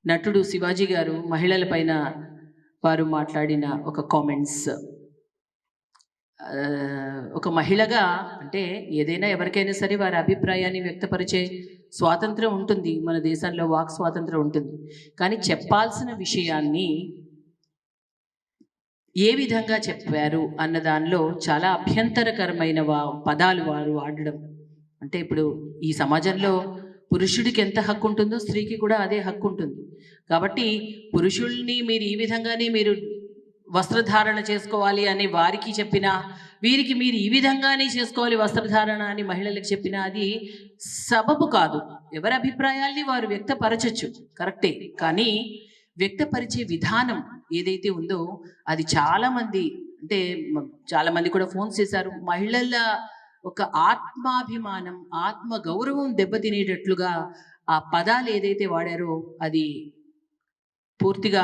నటుడు శివాజీ గారు మహిళల పైన వారు మాట్లాడిన ఒక కామెంట్స్. ఒక మహిళగా అంటే ఏదైనా ఎవరికైనా సరే వారి అభిప్రాయాన్ని వ్యక్తపరిచే స్వాతంత్రం ఉంటుంది. మన దేశంలో వాక్ స్వాతంత్రం ఉంటుంది. కానీ చెప్పాల్సిన విషయాన్ని ఏ విధంగా చెప్పారు అన్న దానిలో చాలా అభ్యంతరకరమైన పదాలు వారు వాడడం. అంటే ఇప్పుడు ఈ సమాజంలో పురుషుడికి ఎంత హక్కు ఉంటుందో స్త్రీకి కూడా అదే హక్కు ఉంటుంది. కాబట్టి పురుషుల్ని మీరు ఈ విధంగానే మీరు వస్త్రధారణ చేసుకోవాలి అని వారికి చెప్పినా, వీరికి మీరు ఈ విధంగానే చేసుకోవాలి వస్త్రధారణ అని మహిళలకు చెప్పినా అది సబబు కాదు. ఎవరి అభిప్రాయాల్ని వారు వ్యక్తపరచచ్చు, కరెక్టే. కానీ వ్యక్తపరిచే విధానం ఏదైతే ఉందో అది చాలామంది అంటే చాలామంది కూడా ఫోన్ చేశారు. మహిళల ఒక ఆత్మాభిమానం, ఆత్మ గౌరవం దెబ్బతినేటట్లుగా ఆ పదాలు ఏదైతే వాడారో అది పూర్తిగా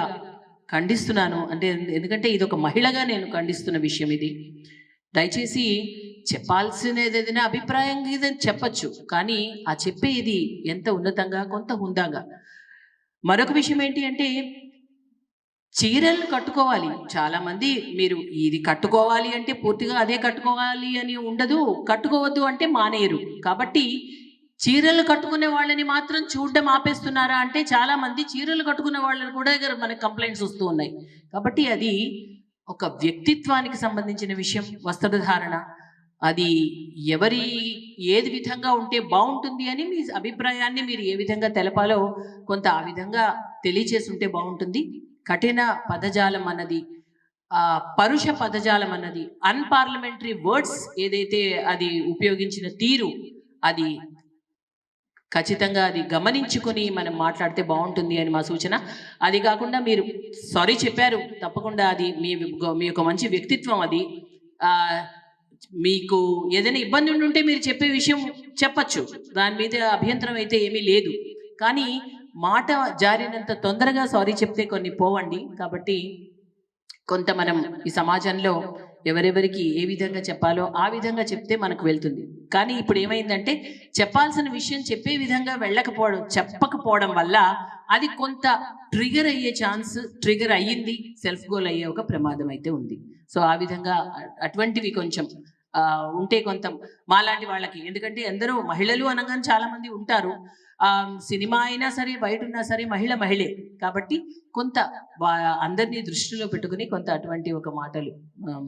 ఖండిస్తున్నాను. అంటే ఎందుకంటే ఇది ఒక మహిళగా నేను ఖండిస్తున్న విషయం ఇది. దయచేసి చెప్పాల్సినది ఏదైనా అభిప్రాయం చెప్పచ్చు, కానీ ఆ చెప్పేది ఎంత ఉన్నతంగా కొంత హుందాగా. మరొక విషయం ఏంటి అంటే చీరలు కట్టుకోవాలి. చాలామంది మీరు ఇది కట్టుకోవాలి అంటే పూర్తిగా అదే కట్టుకోవాలి అని ఉండదు, కట్టుకోవద్దు అంటే మానేరు. కాబట్టి చీరలు కట్టుకునే వాళ్ళని మాత్రం చూడడం ఆపేస్తున్నారా అంటే చాలామంది చీరలు కట్టుకునే వాళ్ళని కూడా మనకి కంప్లైంట్స్ వస్తూ ఉన్నాయి. కాబట్టి అది ఒక వ్యక్తిత్వానికి సంబంధించిన విషయం. వస్త్రధారణ అది ఎవరి ఏది విధంగా ఉంటే బాగుంటుంది అని మీ అభిప్రాయాన్ని మీరు ఏ విధంగా తెలపాలో కొంత ఆ విధంగా తెలియచేసి ఉంటే బాగుంటుంది. కఠిన పదజాలం అన్నది, పరుష పదజాలం అన్నది, అన్పార్లమెంటరీ వర్డ్స్ ఏదైతే అది ఉపయోగించిన తీరు అది ఖచ్చితంగా అది గమనించుకొని మనం మాట్లాడితే బాగుంటుంది అని మా సూచన. అది కాకుండా మీరు సారీ చెప్పారు, తప్పకుండా అది మీ యొక్క మంచి వ్యక్తిత్వం. అది మీకు ఏదైనా ఇబ్బంది ఉంటే మీరు చెప్పే విషయం చెప్పచ్చు, దాని మీద అభ్యంతరం అయితే ఏమీ లేదు. కానీ మాట జారినంత తొందరగా సారీ చెప్తే కొన్ని పోవండి. కాబట్టి కొంత మనం ఈ సమాజంలో ఎవరెవరికి ఏ విధంగా చెప్పాలో ఆ విధంగా చెప్తే మనకు వెళ్తుంది. కానీ ఇప్పుడు ఏమైందంటే చెప్పాల్సిన విషయం చెప్పే విధంగా చెప్పకపోవడం వల్ల అది కొంత ట్రిగర్ అయ్యే ఛాన్స్, ట్రిగర్ అయ్యింది, సెల్ఫ్ గోల్ అయ్యే ఒక ప్రమాదం అయితే ఉంది. సో ఆ విధంగా అటువంటివి కొంచెం ఉంటే కొంత మాలాంటి వాళ్ళకి, ఎందుకంటే అందరూ మహిళలు అనగానే చాలా మంది ఉంటారు. సినిమా అయినా సరే బయట ఉన్నా సరే మహిళే. కాబట్టి కొంత అందరినీ దృష్టిలో పెట్టుకుని కొంత అటువంటి ఒక మాటలు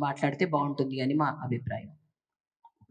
మాట్లాడితే బాగుంటుంది అని మా అభిప్రాయం.